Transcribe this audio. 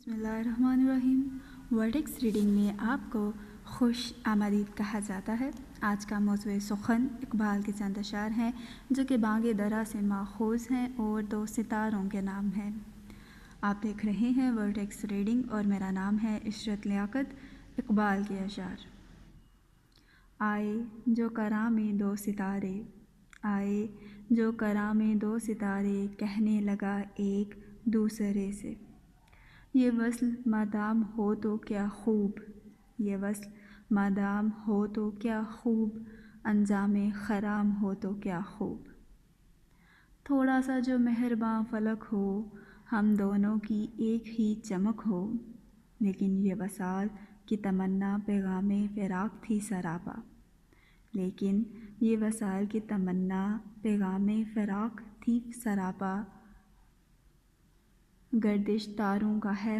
बिस्मिल्लाहिर्रहमानिर्रहीम। वर्डेक्स रीडिंग में आपको खुश आमदीद कहा जाता है। आज का मौज़ूए सुखन इकबाल के चंद अशार हैं जो कि बांगे दरा से माखूज़ हैं और दो सितारों के नाम हैं। आप देख रहे हैं वर्डेक्स रीडिंग और मेरा नाम है इशरत लियाकत। इकबाल के अशार। आए जो करा में दो सितारे, आए जो करा में दो सितारे, कहने लगा एक दूसरे से, ये वस्ल मादाम हो तो क्या खूब, ये वस्ल मादाम हो तो क्या खूब, अंजामे खराम हो तो क्या खूब। थोड़ा सा जो मेहरबान फलक हो, हम दोनों की एक ही चमक हो, लेकिन ये वसाल की तमन्ना पैगामे फ़िराक थी सरापा, लेकिन ये वसाल की तमन्ना पैगामे फ़िराक थी सरापा। गर्दिश तारों का है